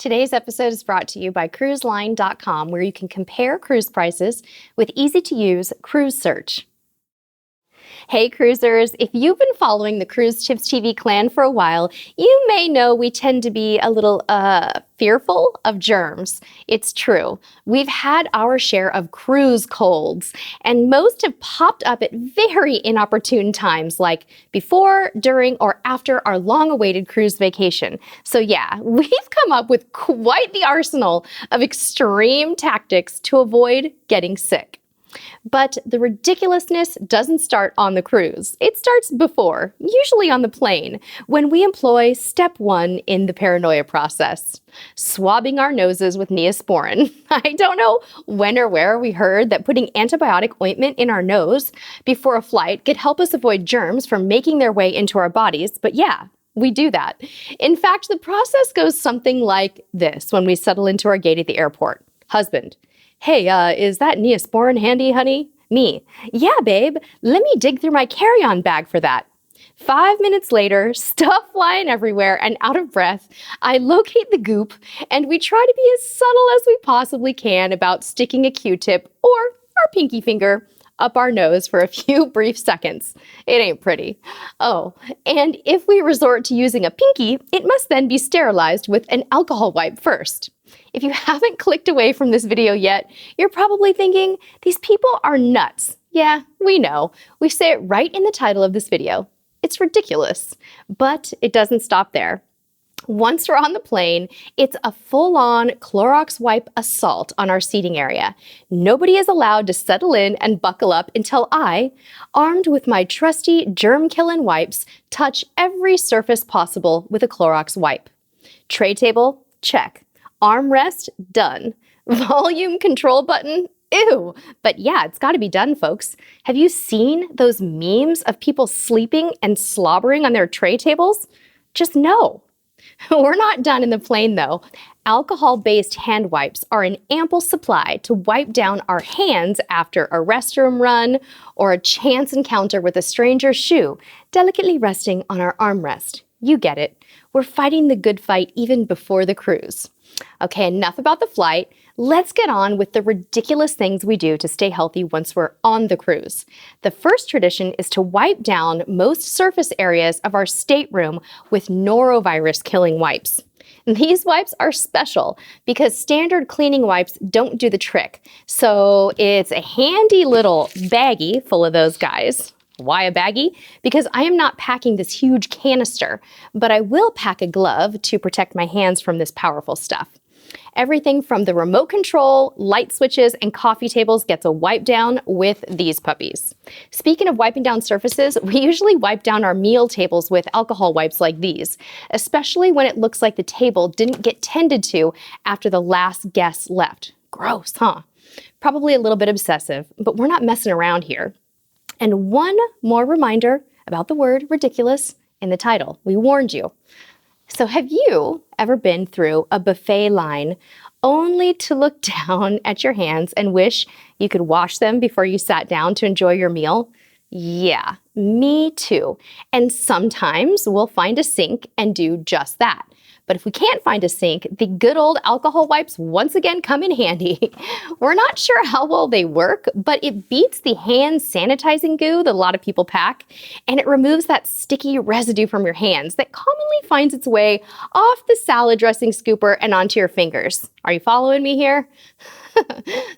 Today's episode is brought to you by cruiseline.com, where you can compare cruise prices with easy-to-use cruise search. Hey cruisers, if you've been following the Cruise Tips TV clan for a while, you may know we tend to be a little fearful of germs. It's true. We've had our share of cruise colds, and most have popped up at very inopportune times, like before, during, or after our long-awaited cruise vacation. So yeah, we've come up with quite the arsenal of extreme tactics to avoid getting sick. But the ridiculousness doesn't start on the cruise. It starts before, usually on the plane, when we employ step one in the paranoia process: swabbing our noses with Neosporin. I don't know when or where we heard that putting antibiotic ointment in our nose before a flight could help us avoid germs from making their way into our bodies, but yeah, we do that. In fact, the process goes something like this when we settle into our gate at the airport. Husband: "Hey, is that Neosporin handy, honey?" Me: "Yeah, babe, let me dig through my carry-on bag for that." 5 minutes later, stuff flying everywhere and out of breath, I locate the goop, and we try to be as subtle as we possibly can about sticking a Q-tip or our pinky finger up our nose for a few brief seconds. It ain't pretty. Oh, and if we resort to using a pinky, it must then be sterilized with an alcohol wipe first. If you haven't clicked away from this video yet, you're probably thinking, these people are nuts. Yeah, we know. We say it right in the title of this video. It's ridiculous. But it doesn't stop there. Once we're on the plane, it's a full-on Clorox wipe assault on our seating area. Nobody is allowed to settle in and buckle up until I, armed with my trusty germ-killing wipes, touch every surface possible with a Clorox wipe. Tray table? Check. Armrest? Done. Volume control button? Ew. But yeah, it's got to be done, folks. Have you seen those memes of people sleeping and slobbering on their tray tables? Just no. We're not done in the plane, though. Alcohol-based hand wipes are in ample supply to wipe down our hands after a restroom run or a chance encounter with a stranger's shoe delicately resting on our armrest. You get it. We're fighting the good fight even before the cruise. Okay, enough about the flight. Let's get on with the ridiculous things we do to stay healthy once we're on the cruise. The first tradition is to wipe down most surface areas of our stateroom with norovirus-killing wipes. These wipes are special because standard cleaning wipes don't do the trick. So it's a handy little baggie full of those guys. Why a baggie? Because I am not packing this huge canister, but I will pack a glove to protect my hands from this powerful stuff. Everything from the remote control, light switches, and coffee tables gets a wipe down with these puppies. Speaking of wiping down surfaces, we usually wipe down our meal tables with alcohol wipes like these, especially when it looks like the table didn't get tended to after the last guest left. Gross, huh? Probably a little bit obsessive, but we're not messing around here. And one more reminder about the word ridiculous in the title. We warned you. So have you ever been through a buffet line only to look down at your hands and wish you could wash them before you sat down to enjoy your meal? Yeah, me too. And sometimes we'll find a sink and do just that. But if we can't find a sink, the good old alcohol wipes once again come in handy. We're not sure how well they work, but it beats the hand sanitizing goo that a lot of people pack, and it removes that sticky residue from your hands that commonly finds its way off the salad dressing scooper and onto your fingers. Are you following me here?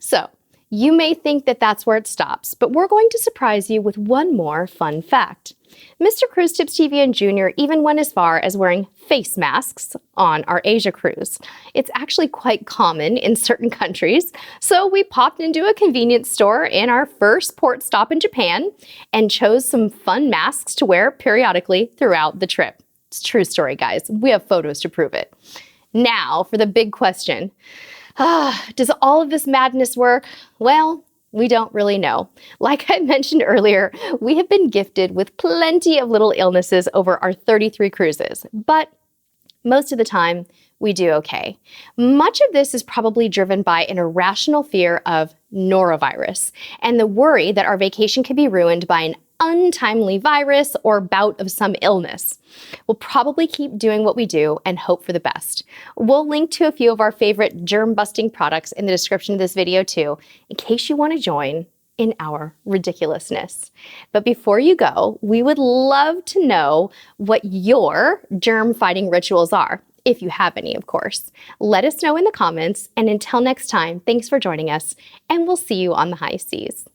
So, you may think that that's where it stops, but we're going to surprise you with one more fun fact. Mr. Cruise Tips TV and Junior even went as far as wearing face masks on our Asia cruise. It's actually quite common in certain countries, so we popped into a convenience store in our first port stop in Japan and chose some fun masks to wear periodically throughout the trip. It's a true story, guys. We have photos to prove it. Now, for the big question. Does all of this madness work? Well, we don't really know. Like I mentioned earlier, we have been gifted with plenty of little illnesses over our 33 cruises, but most of the time, we do okay. Much of this is probably driven by an irrational fear of norovirus and the worry that our vacation could be ruined by an untimely virus or bout of some illness. We'll probably keep doing what we do and hope for the best. We'll link to a few of our favorite germ-busting products in the description of this video too, in case you want to join in our ridiculousness. But before you go, we would love to know what your germ-fighting rituals are, if you have any, of course. Let us know in the comments, and until next time, thanks for joining us, and we'll see you on the high seas.